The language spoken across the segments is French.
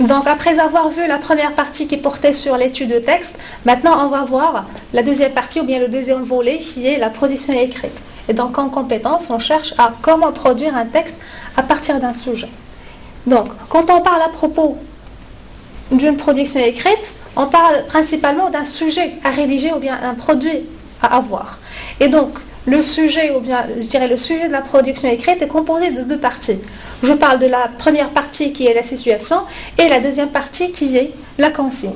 Donc, après avoir vu la première partie qui portait sur l'étude de texte, maintenant on va voir la deuxième partie ou bien le deuxième volet qui est la production écrite. Et donc, en compétence, on cherche à comment produire un texte à partir d'un sujet. Donc, quand on parle à propos d'une production écrite, on parle principalement d'un sujet à rédiger ou bien un produit à avoir. Et donc, le sujet, ou bien je dirais le sujet de la production écrite est composé de deux parties. Je parle de la première partie qui est la situation et la deuxième partie qui est la consigne.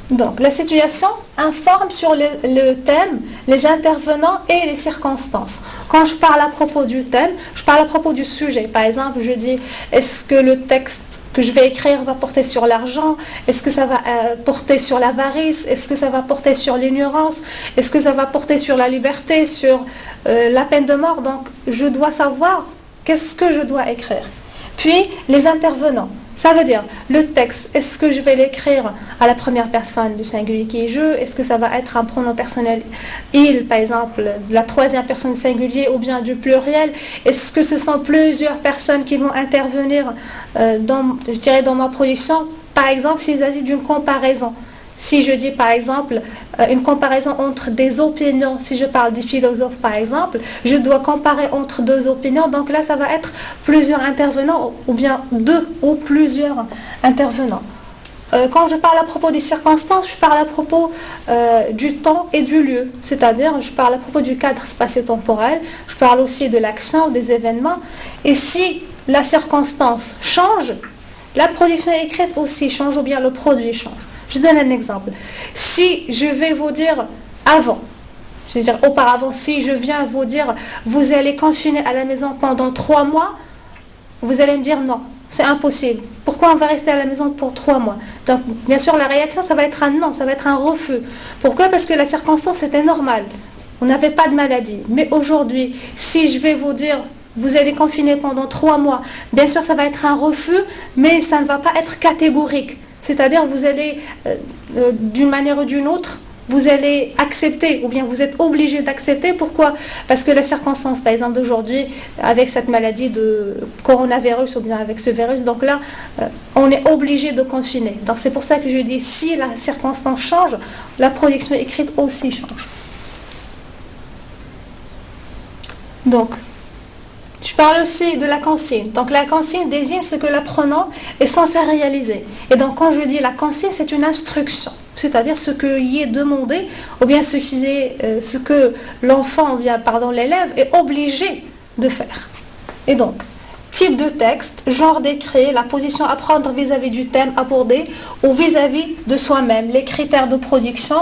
Donc, la situation informe sur le thème, les intervenants et les circonstances. Quand je parle à propos du thème, je parle à propos du sujet. Par exemple, je dis, est-ce que le texte que je vais écrire va porter sur l'argent? Est-ce que ça va porter sur l'avarice? Est-ce que ça va porter sur l'ignorance? Est-ce que ça va porter sur la liberté, sur la peine de mort? Donc, je dois savoir qu'est-ce que je dois écrire. Puis, les intervenants. Ça veut dire, le texte, est-ce que je vais l'écrire à la première personne du singulier qui est je? Est-ce que ça va être un pronom personnel il, par exemple, la troisième personne du singulier ou bien du pluriel? Est-ce que ce sont plusieurs personnes qui vont intervenir dans ma production? Par exemple, s'il s'agit d'une comparaison. Si je dis par exemple une comparaison entre des opinions, si je parle des philosophes par exemple, je dois comparer entre deux opinions, donc là ça va être plusieurs intervenants ou bien deux ou plusieurs intervenants. Quand je parle à propos des circonstances, je parle à propos du temps et du lieu, c'est-à-dire je parle à propos du cadre spatio-temporel, je parle aussi de l'action, des événements, et si la circonstance change, la production écrite aussi change ou bien le produit change. Je donne un exemple. Si je vais vous dire avant, je veux dire auparavant, si je viens vous dire vous allez confiner à la maison pendant 3 mois, vous allez me dire non, c'est impossible. Pourquoi on va rester à la maison pour 3 mois? Donc, bien sûr, la réaction, ça va être un non, ça va être un refus. Pourquoi? Parce que la circonstance était normale. On n'avait pas de maladie. Mais aujourd'hui, si je vais vous dire vous allez confiner pendant 3 mois, bien sûr, ça va être un refus, mais ça ne va pas être catégorique. C'est-à-dire, vous allez, d'une manière ou d'une autre, vous allez accepter, ou bien vous êtes obligé d'accepter. Pourquoi? Parce que la circonstance, par exemple, d'aujourd'hui, avec cette maladie de coronavirus, ou bien avec ce virus, donc là, on est obligé de confiner. Donc c'est pour ça que je dis, si la circonstance change, la production écrite aussi change. Donc, je parle aussi de la consigne. Donc la consigne désigne ce que l'apprenant est censé réaliser. Et donc quand je dis la consigne, c'est une instruction, c'est-à-dire ce qui est demandé, ou bien ce que l'enfant, ou bien l'élève est obligé de faire. Et donc, type de texte, genre d'écrit, la position à prendre vis-à-vis du thème abordé ou vis-à-vis de soi-même, les critères de production,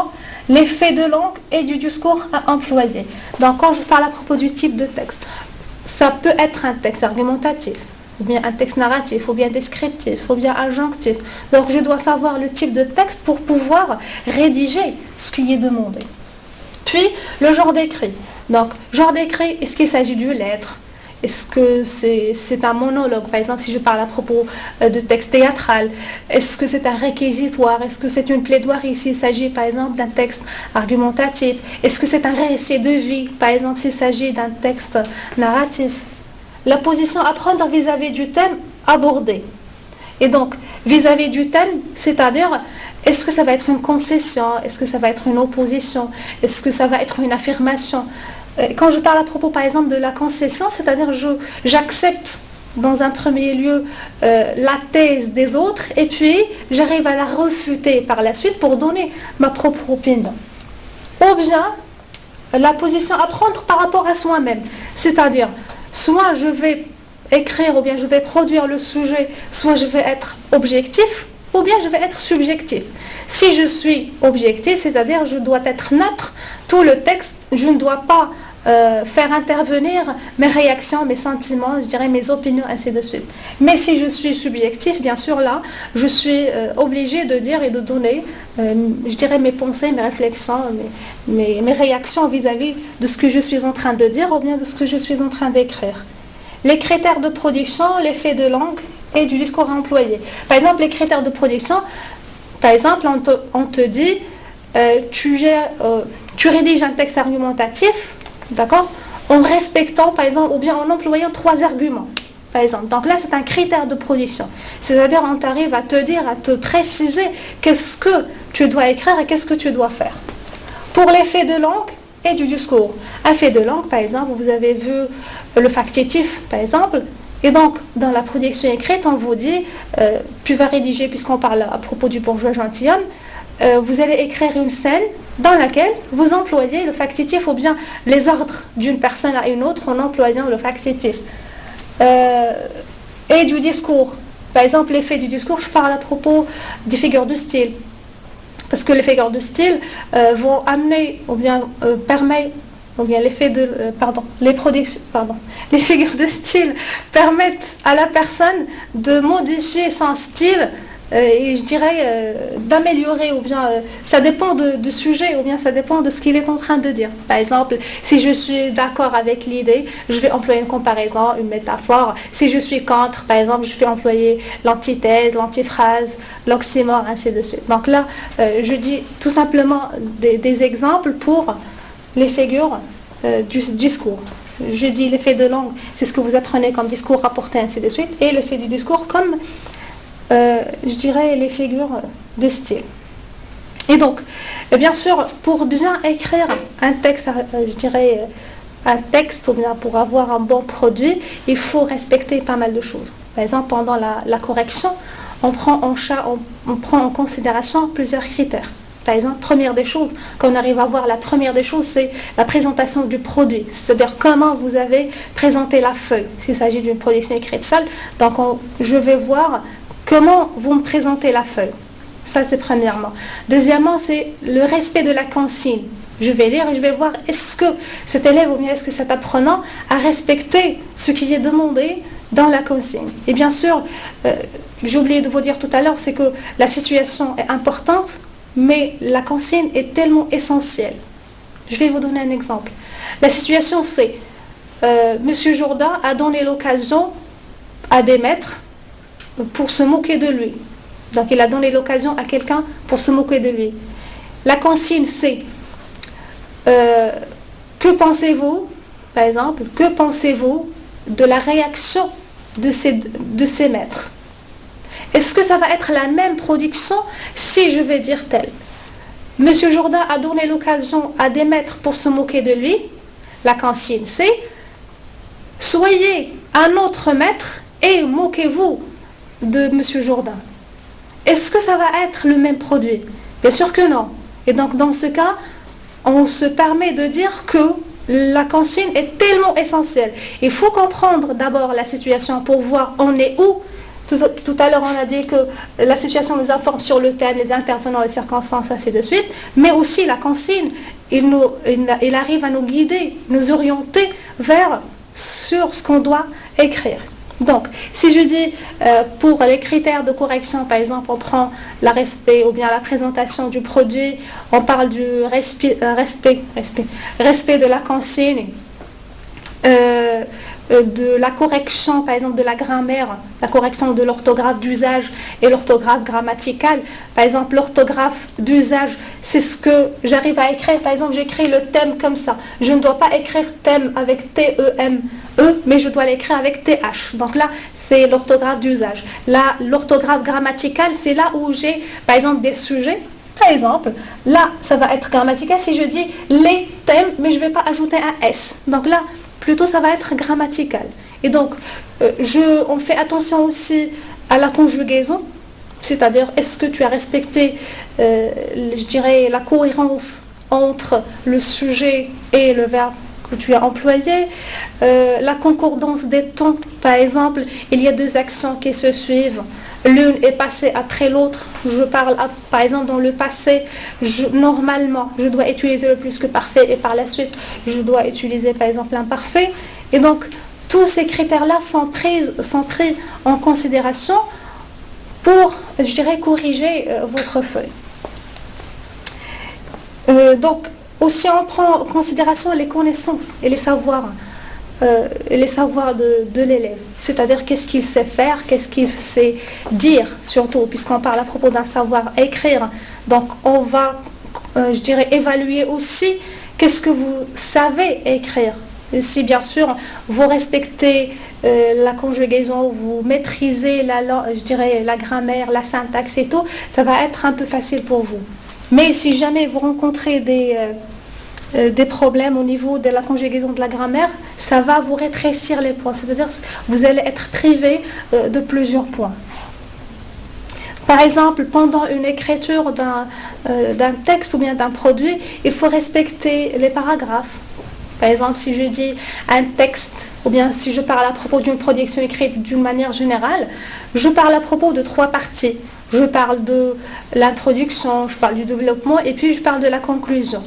l'effet de langue et du discours à employer. Donc quand je parle à propos du type de texte, ça peut être un texte argumentatif, ou bien un texte narratif, ou bien descriptif, ou bien adjonctif. Donc je dois savoir le type de texte pour pouvoir rédiger ce qui est demandé. Puis le genre d'écrit. Donc genre d'écrit, est-ce qu'il s'agit d'une lettre? Est-ce que c'est un monologue? Par exemple, si je parle à propos de texte théâtral, est-ce que c'est un réquisitoire? Est-ce que c'est une plaidoirie s'il s'agit, par exemple, d'un texte argumentatif? Est-ce que c'est un récit de vie, par exemple, s'il s'agit d'un texte narratif? La position à prendre vis-à-vis du thème abordé. Et donc, vis-à-vis du thème, c'est-à-dire, est-ce que ça va être une concession? Est-ce que ça va être une opposition? Est-ce que ça va être une affirmation? Quand je parle à propos, par exemple, de la concession, c'est-à-dire j'accepte dans un premier lieu la thèse des autres et puis j'arrive à la refuter par la suite pour donner ma propre opinion. Ou bien la position à prendre par rapport à soi-même, c'est-à-dire soit je vais écrire ou bien je vais produire le sujet, soit je vais être objectif ou bien je vais être subjectif. Si je suis objectif, c'est-à-dire je dois être neutre, tout le texte, je ne dois pas faire intervenir mes réactions, mes sentiments, je dirais mes opinions, ainsi de suite. Mais si je suis subjectif, bien sûr, là, je suis obligée de dire et de donner, je dirais mes pensées, mes réflexions, mes réactions vis-à-vis de ce que je suis en train de dire ou bien de ce que je suis en train d'écrire. Les critères de production, l'effet de langue et du discours à employer. Par exemple, les critères de production, par exemple, on te dit, tu rédiges un texte argumentatif, d'accord, en respectant, par exemple, ou bien en employant 3 arguments. par exemple. Donc là, c'est un critère de production. C'est-à-dire, on t'arrive à te dire, à te préciser qu'est-ce que tu dois écrire et qu'est-ce que tu dois faire. Pour l'effet de langue et du discours. Un fait de langue, par exemple, vous avez vu le factitif, par exemple. Et donc, dans la production écrite, on vous dit, tu vas rédiger, puisqu'on parle à propos du bourgeois gentilhomme, vous allez écrire une scène dans laquelle vous employez le factitif ou bien les ordres d'une personne à une autre en employant le factitif. Et du discours. Par exemple, l'effet du discours, je parle à propos des figures de style. Parce que les figures de style vont amener ou bien permettre ou bien l'effet de les figures de style permettent à la personne de modifier son style et je dirais d'améliorer ou bien ça dépend du sujet ou bien ça dépend de ce qu'il est en train de dire. Par exemple, si je suis d'accord avec l'idée, je vais employer une comparaison, une métaphore. Si je suis contre, par exemple, je vais employer l'antithèse, l'antiphrase, l'oxymore, ainsi de suite. Donc là, je dis tout simplement des exemples pour les figures du discours. Je dis l'effet de langue, c'est ce que vous apprenez comme discours rapporté, ainsi de suite, et l'effet du discours comme je dirais les figures de style. Et donc, bien sûr, pour bien écrire un texte, je dirais un texte, ou bien pour avoir un bon produit, il faut respecter pas mal de choses. Par exemple, pendant la correction, on prend en considération plusieurs critères. Par exemple, première des choses, quand on arrive à voir la première des choses, c'est la présentation du produit. C'est-à-dire comment vous avez présenté la feuille. S'il s'agit d'une production écrite seule, donc je vais voir comment vous me présentez la feuille. Ça, c'est premièrement. Deuxièmement, c'est le respect de la consigne. Je vais lire et je vais voir est-ce que cet élève ou bien est-ce que cet apprenant a respecté ce qui est demandé dans la consigne. Et bien sûr, j'ai oublié de vous dire tout à l'heure, c'est que la situation est importante, mais la consigne est tellement essentielle. Je vais vous donner un exemple. La situation, c'est Monsieur Jourdain a donné l'occasion à des maîtres pour se moquer de lui. Donc il a donné l'occasion à quelqu'un pour se moquer de lui. La consigne, c'est que pensez-vous, par exemple, que pensez-vous de la réaction de ces maîtres? Est-ce que ça va être la même production si je vais dire tel? Monsieur Jourdain a donné l'occasion à des maîtres pour se moquer de lui. La consigne, c'est soyez un autre maître et moquez-vous de Monsieur Jourdain. Est-ce que ça va être le même produit? Bien sûr que non. Et donc dans ce cas, on se permet de dire que la consigne est tellement essentielle. Il faut comprendre d'abord la situation pour voir on est où. Tout à l'heure, on a dit que la situation nous informe sur le thème, les intervenants, les circonstances, ainsi de suite. Mais aussi la consigne, il arrive à nous guider, nous orienter sur ce qu'on doit écrire. Donc, si je dis pour les critères de correction, par exemple, on prend le respect ou bien la présentation du produit, on parle du respect de la consigne, de la correction, par exemple, de la grammaire, la correction de l'orthographe d'usage et l'orthographe grammaticale. Par exemple, l'orthographe d'usage, c'est ce que j'arrive à écrire. Par exemple, j'écris le thème comme ça. Je ne dois pas écrire thème avec T-E-M-E, mais je dois l'écrire avec T-H. Donc là, c'est l'orthographe d'usage. Là, l'orthographe grammaticale, c'est là où j'ai, par exemple, des sujets. Par exemple, là, ça va être grammatical si je dis les thèmes, mais je ne vais pas ajouter un S. Donc là, plutôt ça va être grammatical. Et donc, on fait attention aussi à la conjugaison, c'est-à-dire est-ce que tu as respecté, je dirais, la cohérence entre le sujet et le verbe que tu as employé, la concordance des temps. Par exemple, il y a deux actions qui se suivent. L'une est passée après l'autre. Je parle, par exemple, dans le passé, normalement, je dois utiliser le plus que parfait et par la suite, je dois utiliser, par exemple, l'imparfait. Et donc, tous ces critères-là sont pris en considération pour, je dirais, corriger votre feuille. Donc, aussi, on prend en considération les connaissances et les savoirs. De l'élève, c'est-à-dire qu'est-ce qu'il sait faire, qu'est-ce qu'il sait dire surtout, puisqu'on parle à propos d'un savoir écrire. Donc on va, je dirais, évaluer aussi qu'est-ce que vous savez écrire. Et si bien sûr vous respectez la conjugaison, vous maîtrisez je dirais la grammaire, la syntaxe et tout, ça va être un peu facile pour vous. Mais si jamais vous rencontrez des problèmes au niveau de la conjugaison de la grammaire, ça va vous rétrécir les points, c'est-à-dire que vous allez être privé de plusieurs points. Par exemple, pendant une écriture d'un texte ou bien d'un produit, il faut respecter les paragraphes. Par exemple, si je dis un texte, ou bien si je parle à propos d'une production écrite d'une manière générale, je parle à propos de 3 parties. Je parle de l'introduction, je parle du développement, et puis je parle de la conclusion.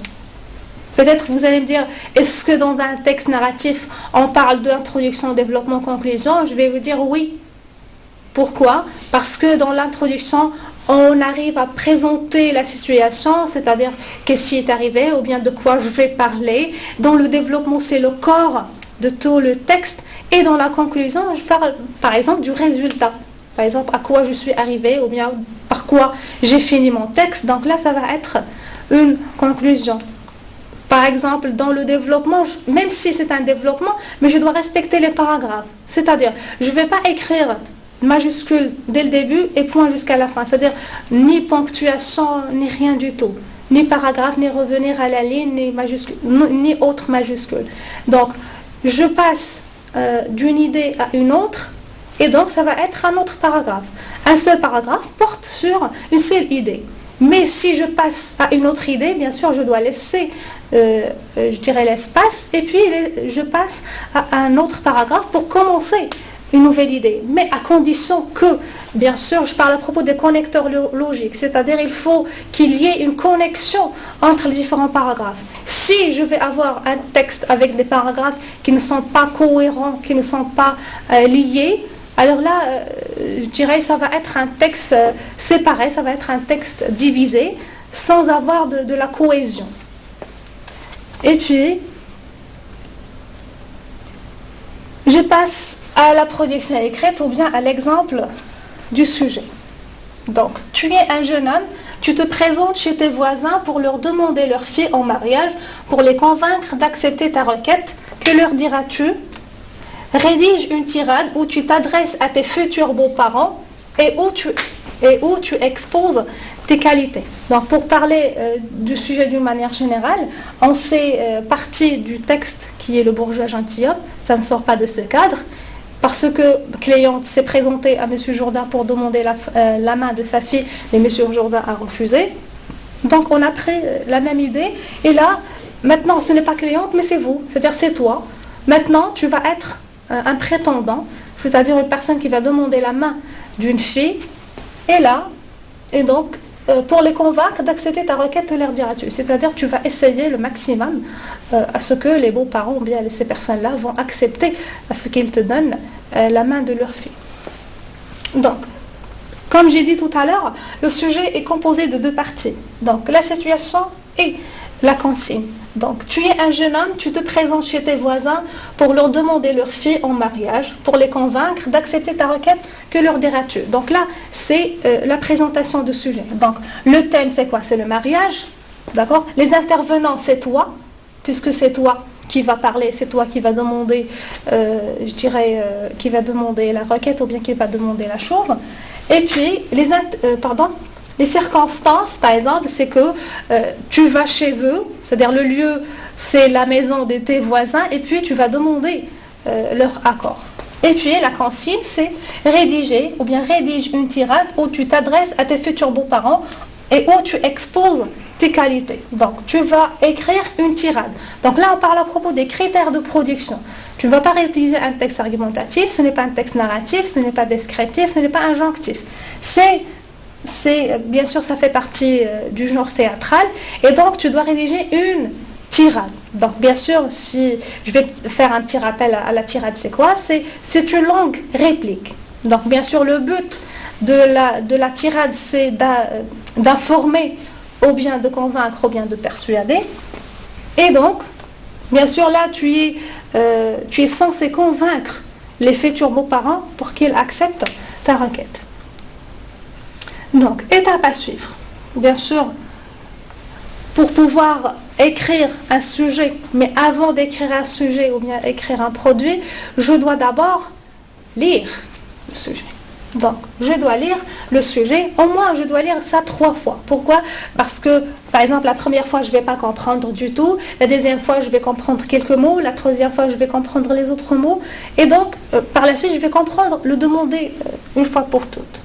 Peut-être vous allez me dire, est-ce que dans un texte narratif, on parle d'introduction, développement, conclusion? Je vais vous dire oui. Pourquoi? Parce que dans l'introduction, on arrive à présenter la situation, c'est-à-dire qu'est-ce qui est arrivé ou bien de quoi je vais parler. Dans le développement, c'est le corps de tout le texte. Et dans la conclusion, je parle par exemple du résultat. Par exemple, à quoi je suis arrivé ou bien par quoi j'ai fini mon texte. Donc là, ça va être une conclusion. Par exemple, dans le développement, même si c'est un développement, mais je dois respecter les paragraphes. C'est-à-dire, je ne vais pas écrire majuscule dès le début et point jusqu'à la fin. C'est-à-dire, ni ponctuation, ni rien du tout. Ni paragraphe, ni revenir à la ligne, ni majuscule, ni autre majuscule. Donc, je passe d'une idée à une autre, et donc ça va être un autre paragraphe. Un seul paragraphe porte sur une seule idée. Mais si je passe à une autre idée, bien sûr, je dois laisser, je dirais, l'espace, et puis je passe à un autre paragraphe pour commencer une nouvelle idée. Mais à condition que, bien sûr, je parle à propos des connecteurs logiques, c'est-à-dire il faut qu'il y ait une connexion entre les différents paragraphes. Si je vais avoir un texte avec des paragraphes qui ne sont pas cohérents, qui ne sont pas liés, alors là, je dirais, ça va être un texte séparé, ça va être un texte divisé, sans avoir de la cohésion. Et puis, je passe à la production écrite ou bien à l'exemple du sujet. Donc, tu es un jeune homme, tu te présentes chez tes voisins pour leur demander leur fille en mariage, pour les convaincre d'accepter ta requête. Que leur diras-tu? Rédige une tirade où tu t'adresses à tes futurs beaux-parents et où tu exposes tes qualités. Donc, pour parler du sujet d'une manière générale, on sait partie du texte qui est le bourgeois gentilhomme, ça ne sort pas de ce cadre, parce que Cléante s'est présentée à M. Jourdain pour demander la main de sa fille, mais M. Jourdain a refusé. Donc, on a pris la même idée, et là, maintenant, ce n'est pas Cléante, mais c'est vous, c'est-à-dire c'est toi. Maintenant, tu vas être un prétendant, c'est-à-dire une personne qui va demander la main d'une fille, et donc, pour les convaincre d'accepter ta requête, te leur diras-tu. C'est-à-dire tu vas essayer le maximum à ce que les beaux-parents, ou bien ces personnes-là, vont accepter à ce qu'ils te donnent la main de leur fille. Donc, comme j'ai dit tout à l'heure, le sujet est composé de 2 parties. Donc, la situation et la consigne. Donc, tu es un jeune homme, tu te présentes chez tes voisins pour leur demander leur fille en mariage, pour les convaincre d'accepter ta requête, que leur diras-tu? Donc là, c'est la présentation du sujet. Donc, le thème, c'est quoi? C'est le mariage, d'accord? Les intervenants, c'est toi, puisque c'est toi qui va parler, c'est toi qui va demander, qui va demander la requête ou bien qui va demander la chose. Et puis, les circonstances, par exemple, c'est que tu vas chez eux, c'est-à-dire le lieu, c'est la maison de tes voisins, et puis tu vas demander leur accord. Et puis la consigne, c'est rédiger, ou bien rédige une tirade où tu t'adresses à tes futurs beaux-parents et où tu exposes tes qualités. Donc, tu vas écrire une tirade. Donc là, on parle à propos des critères de production. Tu ne vas pas rédiger un texte argumentatif, ce n'est pas un texte narratif, ce n'est pas descriptif, ce n'est pas injonctif. Bien sûr, ça fait partie du genre théâtral, et donc tu dois rédiger une tirade. Donc, bien sûr, si je vais faire un petit rappel à la tirade, c'est quoi? C'est une longue réplique. Donc, bien sûr, le but de la tirade, c'est d'informer, ou bien de convaincre, ou bien de persuader. Et donc, bien sûr, là, tu es censé convaincre les futurs beaux-parents pour qu'ils acceptent ta requête. Donc, étape à suivre. Bien sûr, pour pouvoir écrire un sujet, mais avant d'écrire un sujet ou bien écrire un produit, je dois d'abord lire le sujet. Donc, je dois lire le sujet, au moins je dois lire ça 3 fois. Pourquoi? Parce que, par exemple, la première fois, je ne vais pas comprendre du tout, la deuxième fois, je vais comprendre quelques mots, la troisième fois, je vais comprendre les autres mots, et donc, par la suite, je vais comprendre le demander une fois pour toutes.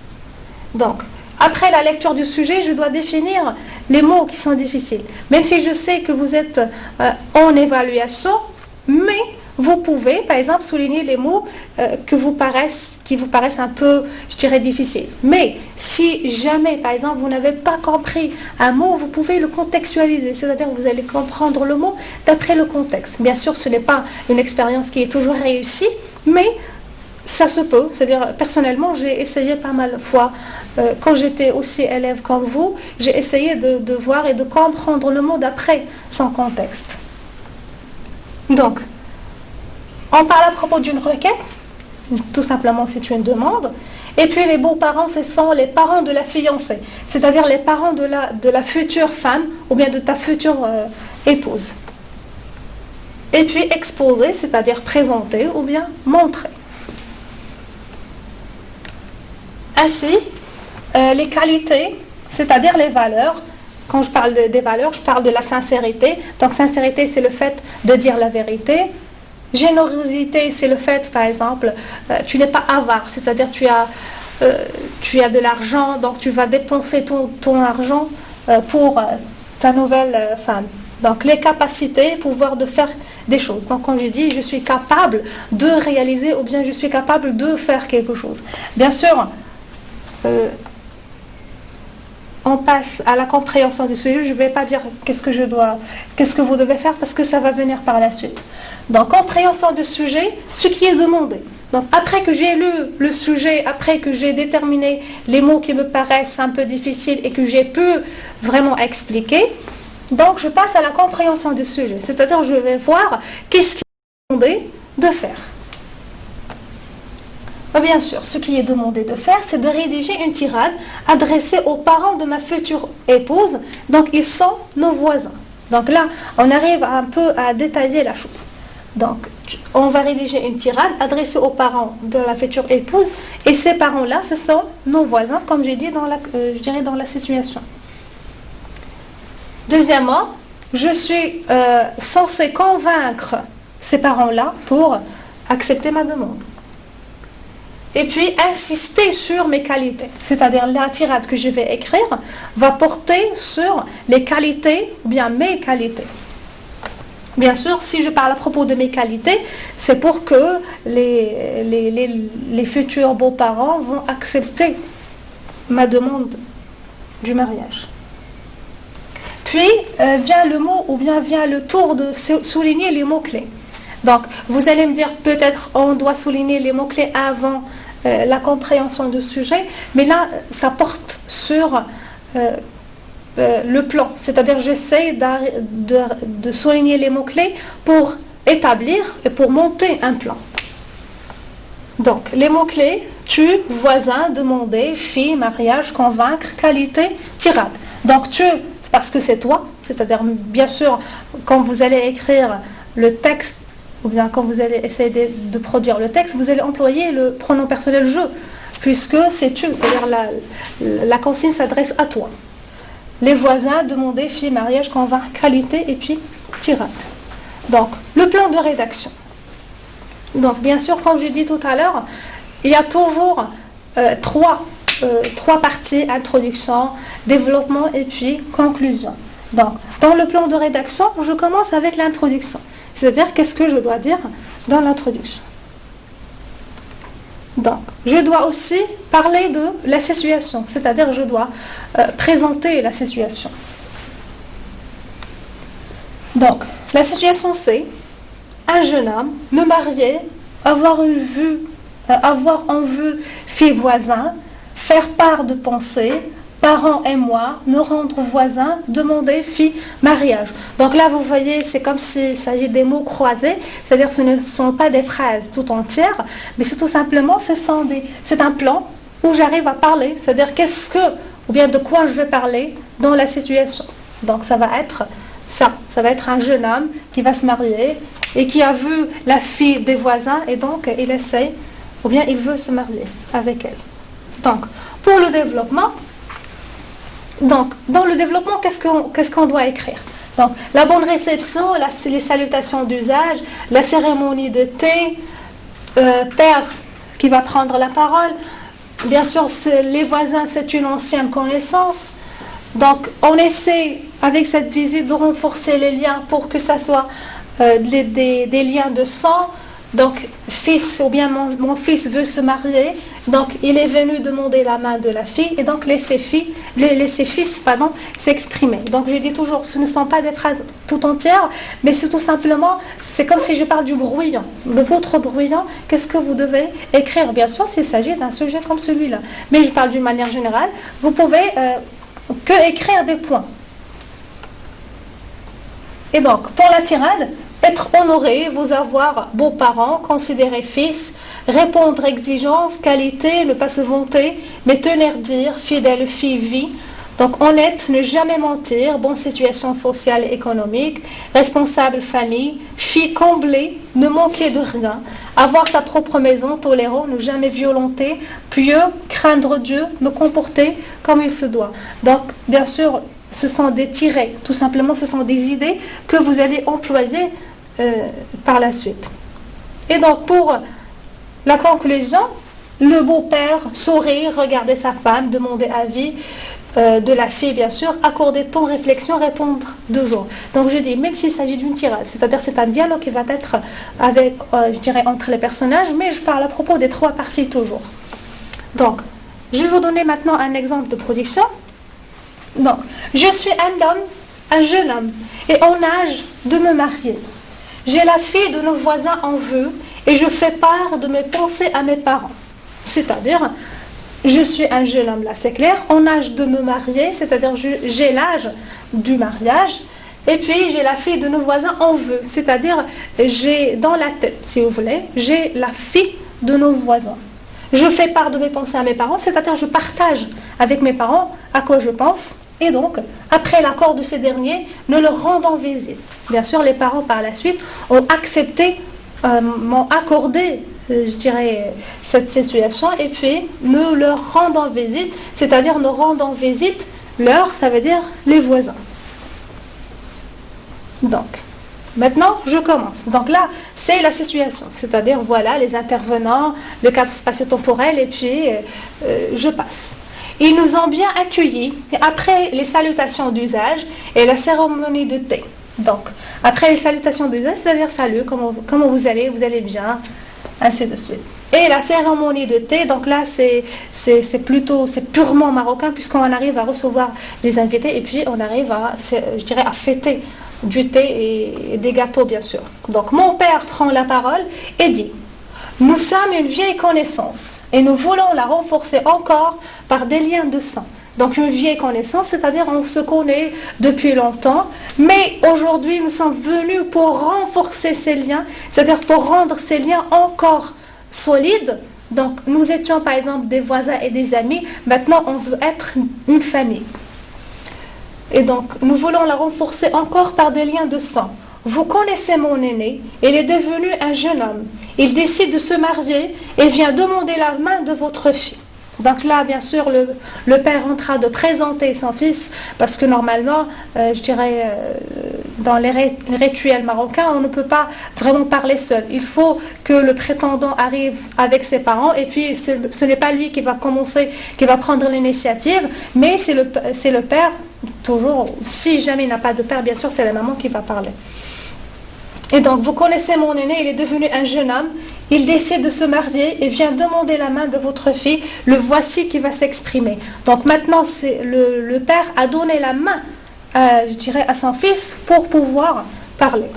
Donc, après la lecture du sujet, je dois définir les mots qui sont difficiles. Même si je sais que vous êtes en évaluation, mais vous pouvez, par exemple, souligner les mots qui vous paraissent un peu, je dirais, difficiles. Mais si jamais, par exemple, vous n'avez pas compris un mot, vous pouvez le contextualiser. C'est-à-dire que vous allez comprendre le mot d'après le contexte. Bien sûr, ce n'est pas une expérience qui est toujours réussie, mais ça se peut. C'est-à-dire, personnellement, j'ai essayé pas mal de fois, quand j'étais aussi élève comme vous, j'ai essayé de voir et de comprendre le mot d'après son contexte. Donc, on parle à propos d'une requête, tout simplement c'est une demande, et puis les beaux-parents, ce sont les parents de la fiancée, c'est-à-dire les parents de la future femme, ou bien de ta future épouse. Et puis exposer, c'est-à-dire présenter, ou bien montrer. Ainsi, les qualités, c'est-à-dire les valeurs. Quand je parle des valeurs, je parle de la sincérité. Donc sincérité, c'est le fait de dire la vérité. Générosité, c'est le fait, par exemple, tu n'es pas avare, c'est-à-dire tu as de l'argent, donc tu vas dépenser ton argent pour ta nouvelle femme. Donc les capacités, pouvoir de faire des choses. Donc quand je dis je suis capable de réaliser ou bien je suis capable de faire quelque chose. Bien sûr, on passe à la compréhension du sujet. Je ne vais pas dire qu'est-ce que vous devez faire parce que ça va venir par la suite. Donc, compréhension du sujet, ce qui est demandé. Donc, après que j'ai lu le sujet, après que j'ai déterminé les mots qui me paraissent un peu difficiles et que j'ai pu vraiment expliquer, donc je passe à la compréhension du sujet. C'est-à-dire, je vais voir qu'est-ce qui est demandé de faire. Bien sûr, ce qui est demandé de faire, c'est de rédiger une tirade adressée aux parents de ma future épouse. Donc, ils sont nos voisins. Donc là, on arrive un peu à détailler la chose. Donc, on va rédiger une tirade adressée aux parents de la future épouse. Et ces parents-là, ce sont nos voisins, comme j'ai dit je dirais dans la situation. Deuxièmement, je suis censée convaincre ces parents-là pour accepter ma demande. Et puis insister sur mes qualités. C'est-à-dire la tirade que je vais écrire va porter sur les qualités ou bien mes qualités. Bien sûr, si je parle à propos de mes qualités, c'est pour que les futurs beaux-parents vont accepter ma demande du mariage. Puis vient le mot ou bien vient le tour de souligner les mots-clés. Donc, vous allez me dire peut-être on doit souligner les mots-clés avant la compréhension du sujet, mais là, ça porte sur le plan. C'est-à-dire, j'essaie de souligner les mots-clés pour établir et pour monter un plan. Donc, les mots-clés, tu, voisin, demander, fille, mariage, convaincre, qualité, tirade. Donc, tu, c'est parce que c'est toi, c'est-à-dire, bien sûr, quand vous allez écrire le texte, ou bien quand vous allez essayer de produire le texte, vous allez employer le pronom personnel « je », puisque c'est tu, c'est-à-dire la consigne s'adresse à toi. Les voisins, demander, fille, mariage, convaincre, qualité, et puis tirade. Donc, le plan de rédaction. Donc, bien sûr, comme j'ai dit tout à l'heure, il y a toujours trois parties, introduction, développement et puis conclusion. Donc, dans le plan de rédaction, je commence avec l'introduction. C'est-à-dire, qu'est-ce que je dois dire dans l'introduction. Donc, je dois aussi parler de la situation, c'est-à-dire, je dois présenter la situation. Donc, la situation, c'est un jeune homme, me marier, avoir en vue fille voisin, faire part de pensée, parents et moi, nous rendre voisins, demander fille, mariage. Donc là, vous voyez, c'est comme s'il s'agit des mots croisés, c'est-à-dire que ce ne sont pas des phrases tout entières, mais c'est tout simplement, c'est un plan où j'arrive à parler, c'est-à-dire ou bien de quoi je vais parler dans la situation. Donc ça va être un jeune homme qui va se marier et qui a vu la fille des voisins et donc il essaie ou bien il veut se marier avec elle. Donc, pour le développement, dans le développement, qu'est-ce qu'on doit écrire? Donc, la bonne réception, les salutations d'usage, la cérémonie de thé, père qui va prendre la parole. Bien sûr, les voisins, c'est une ancienne connaissance. Donc, on essaie, avec cette visite, de renforcer les liens pour que ça soit des liens de sang. Donc, fils, ou bien mon fils veut se marier. Donc, il est venu demander la main de la fille et donc laisser fils s'exprimer. Donc, je dis toujours, ce ne sont pas des phrases tout entières, mais c'est tout simplement, c'est comme si je parle du brouillon, de votre brouillon. Qu'est-ce que vous devez écrire? Bien sûr, s'il s'agit d'un sujet comme celui-là. Mais je parle d'une manière générale. Vous pouvez que écrire des points. Et donc, pour la tirade, être honoré, vous avoir beaux-parents, considérer fils, répondre exigences, qualité, ne pas se vanter, mais tenir dire, fidèle fille, vie. Donc, honnête, ne jamais mentir, bonne situation sociale et économique, responsable famille, fille comblée, ne manquer de rien, avoir sa propre maison, tolérant, ne jamais violenter, pieux, craindre Dieu, me comporter comme il se doit. Donc, bien sûr, ce sont des tirets, tout simplement, ce sont des idées que vous allez employer par la suite. Et donc, pour la conclusion, le beau-père, sourire, regarder sa femme, demander avis de la fille, bien sûr, accorder ton réflexion, répondre 2 jours. Donc, je dis, même s'il s'agit d'une tirade, c'est-à-dire c'est un dialogue qui va être avec, je dirais, entre les personnages, mais je parle à propos des 3 parties toujours. Donc, je vais vous donner maintenant un exemple de production. Donc, je suis un jeune homme, et en âge de me marier. J'ai la fille de nos voisins en vue et je fais part de mes pensées à mes parents. C'est-à-dire, je suis un jeune homme, là c'est clair, en âge de me marier, c'est-à-dire j'ai l'âge du mariage, et puis j'ai la fille de nos voisins en vue, c'est-à-dire j'ai dans la tête, si vous voulez, j'ai la fille de nos voisins. Je fais part de mes pensées à mes parents, c'est-à-dire je partage avec mes parents à quoi je pense. Et donc, après l'accord de ces derniers, nous leur rendons visite. Bien sûr, les parents, par la suite, ont accepté, m'ont accordé, je dirais, cette situation, et puis nous leur rendons visite, c'est-à-dire nous rendons visite, ça veut dire les voisins. Donc, maintenant, je commence. Donc là, c'est la situation, c'est-à-dire, voilà, les intervenants, le cadre spatio-temporel, et puis je passe. Ils nous ont bien accueillis après les salutations d'usage et la cérémonie de thé. Donc, après les salutations d'usage, c'est-à-dire salut, comment vous allez bien, ainsi de suite. Et la cérémonie de thé, donc là, c'est purement marocain puisqu'on arrive à recevoir les invités et puis on arrive à fêter du thé et des gâteaux, bien sûr. Donc, mon père prend la parole et dit: nous sommes une vieille connaissance et nous voulons la renforcer encore par des liens de sang. Donc une vieille connaissance, c'est-à-dire on se connaît depuis longtemps, mais aujourd'hui nous sommes venus pour renforcer ces liens, c'est-à-dire pour rendre ces liens encore solides. Donc nous étions par exemple des voisins et des amis, maintenant on veut être une famille. Et donc nous voulons la renforcer encore par des liens de sang. Vous connaissez mon aîné, il est devenu un jeune homme. Il décide de se marier et vient demander la main de votre fille. Donc là, bien sûr, le père est en train de présenter son fils, parce que normalement, dans les rituels marocains, on ne peut pas vraiment parler seul. Il faut que le prétendant arrive avec ses parents, et puis ce n'est pas lui qui va commencer, qui va prendre l'initiative, mais c'est le père, toujours, si jamais il n'a pas de père, bien sûr, c'est la maman qui va parler. Et donc, vous connaissez mon aîné, il est devenu un jeune homme, il décide de se marier et vient demander la main de votre fille, le voici qui va s'exprimer. Donc maintenant, le père a donné la main, à son fils pour pouvoir parler.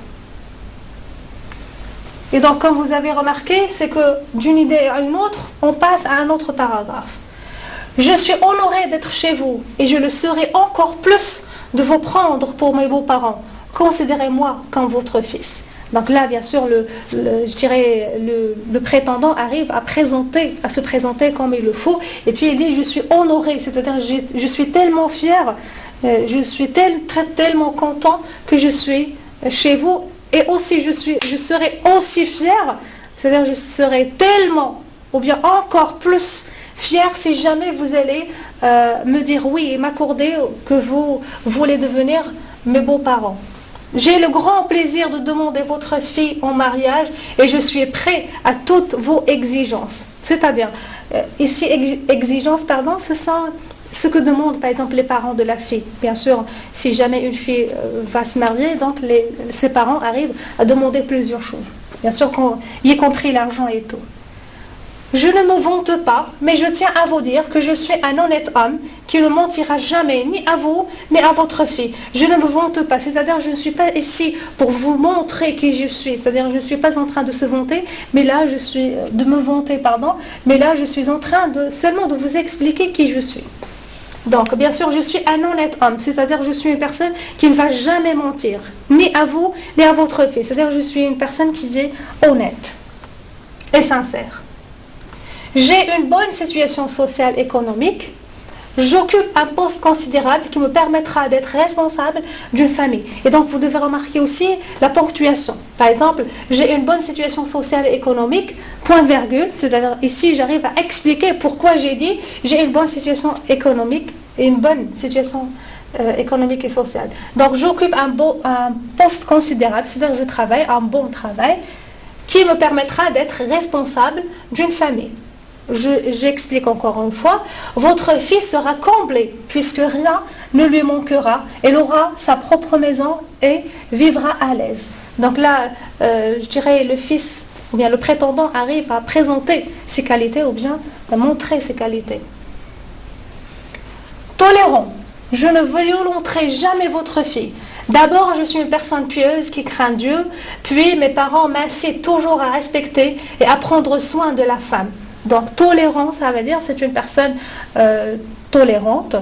Et donc, comme vous avez remarqué, c'est que d'une idée à une autre, on passe à un autre paragraphe. Je suis honorée d'être chez vous et je le serai encore plus de vous prendre pour mes beaux-parents. Considérez-moi comme votre fils. Donc là, bien sûr, le prétendant arrive à se présenter comme il le faut. Et puis il dit, je suis honoré, c'est-à-dire je suis tellement fier, je suis tellement content que je suis chez vous. Et aussi, je serai aussi fier, c'est-à-dire je serai tellement ou bien encore plus fier si jamais vous allez me dire oui et m'accorder que vous voulez devenir mes beaux-parents. J'ai le grand plaisir de demander votre fille en mariage et je suis prêt à toutes vos exigences. C'est-à-dire, ici, exigences, pardon, ce sont ce que demandent par exemple les parents de la fille. Bien sûr, si jamais une fille va se marier, donc ses parents arrivent à demander plusieurs choses. Bien sûr, y compris l'argent et tout. Je ne me vante pas, mais je tiens à vous dire que je suis un honnête homme qui ne mentira jamais ni à vous ni à votre fille. Je ne me vante pas, c'est-à-dire je ne suis pas ici pour vous montrer qui je suis, c'est-à-dire je ne suis pas en train de se vanter, mais là je suis de me vanter, pardon, mais là je suis en train seulement de vous expliquer qui je suis. Donc, bien sûr, je suis un honnête homme, c'est-à-dire je suis une personne qui ne va jamais mentir, ni à vous ni à votre fille, c'est-à-dire je suis une personne qui est honnête et sincère. J'ai une bonne situation sociale et économique. J'occupe un poste considérable qui me permettra d'être responsable d'une famille. Et donc, vous devez remarquer aussi la ponctuation. Par exemple, j'ai une bonne situation sociale et économique, point virgule, c'est-à-dire ici, j'arrive à expliquer pourquoi j'ai dit j'ai une bonne situation économique et une bonne situation économique et sociale. Donc, j'occupe un poste considérable, c'est-à-dire je travaille un bon travail qui me permettra d'être responsable d'une famille. J'explique encore une fois, votre fille sera comblée puisque rien ne lui manquera. Elle aura sa propre maison et vivra à l'aise. Donc là, je dirais le fils ou bien le prétendant arrive à présenter ses qualités ou bien à montrer ses qualités. Tolérant, je ne violenterai jamais votre fille. D'abord, je suis une personne pieuse qui craint Dieu, puis mes parents m'incitent toujours à respecter et à prendre soin de la femme. Donc, tolérant, ça veut dire c'est une personne tolérante.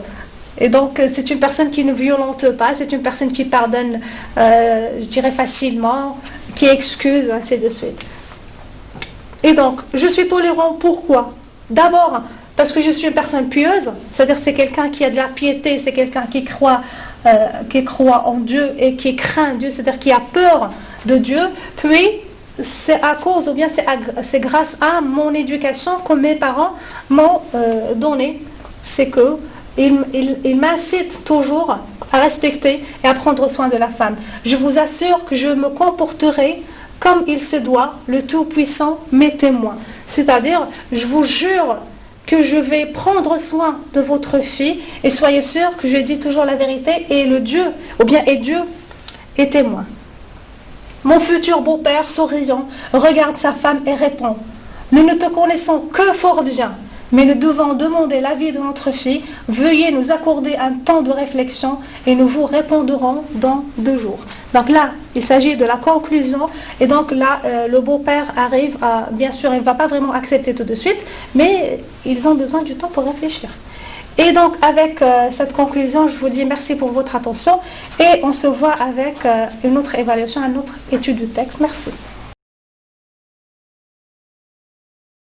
Et donc, c'est une personne qui ne violente pas, c'est une personne qui pardonne, je dirais, facilement, qui excuse, ainsi de suite. Et donc, je suis tolérant, pourquoi? D'abord, parce que je suis une personne pieuse, c'est-à-dire c'est quelqu'un qui a de la piété, c'est quelqu'un qui croit en Dieu et qui craint Dieu, c'est-à-dire qui a peur de Dieu, puis c'est à cause ou bien c'est grâce à mon éducation que mes parents m'ont donnée. C'est que ils m'incitent toujours à respecter et à prendre soin de la femme. Je vous assure que je me comporterai comme il se doit, le Tout-Puissant m'est témoin. C'est-à-dire, je vous jure que je vais prendre soin de votre fille et soyez sûrs que je dis toujours la vérité et Dieu est témoin. Mon futur beau-père, souriant, regarde sa femme et répond « Nous ne te connaissons que fort bien, mais nous devons demander l'avis de notre fille. Veuillez nous accorder un temps de réflexion et nous vous répondrons dans 2 jours. » Donc là, il s'agit de la conclusion. Et donc là, le beau-père arrive à... Bien sûr, il ne va pas vraiment accepter tout de suite, mais ils ont besoin du temps pour réfléchir. Et donc, avec cette conclusion, je vous dis merci pour votre attention et on se voit avec une autre évaluation, une autre étude du texte. Merci.